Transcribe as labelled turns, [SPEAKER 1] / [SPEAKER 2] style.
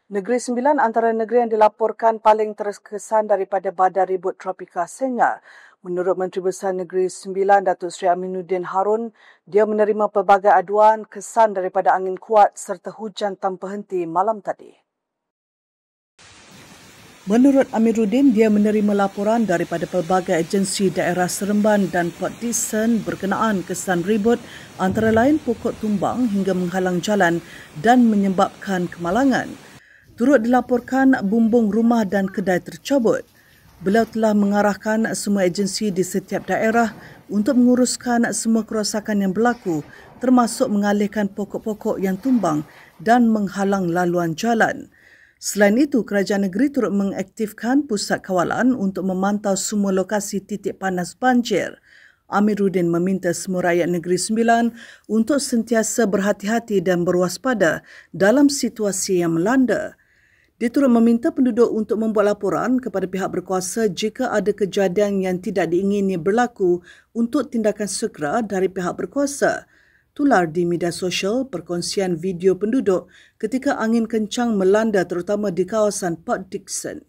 [SPEAKER 1] Negeri Sembilan antara negeri yang dilaporkan paling terkesan daripada badai ribut tropika Senya. Menurut Menteri Besar Negeri Sembilan, Datuk Seri Aminuddin Harun, dia menerima pelbagai aduan kesan daripada angin kuat serta hujan tanpa henti malam tadi. Menurut Amiruddin, dia menerima laporan daripada pelbagai agensi daerah Seremban dan Port Dickson berkenaan kesan ribut antara lain pokok tumbang hingga menghalang jalan dan menyebabkan kemalangan. Turut dilaporkan bumbung rumah dan kedai tercabut. Beliau telah mengarahkan semua agensi di setiap daerah untuk menguruskan semua kerosakan yang berlaku termasuk mengalihkan pokok-pokok yang tumbang dan menghalang laluan jalan. Selain itu, kerajaan negeri turut mengaktifkan pusat kawalan untuk memantau semua lokasi titik panas banjir. Amiruddin meminta semua rakyat Negeri Sembilan untuk sentiasa berhati-hati dan berwaspada dalam situasi yang melanda. Dia turut meminta penduduk untuk membuat laporan kepada pihak berkuasa jika ada kejadian yang tidak diingini berlaku untuk tindakan segera dari pihak berkuasa. Tular di media sosial perkongsian video penduduk ketika angin kencang melanda terutama di kawasan Port Dickson.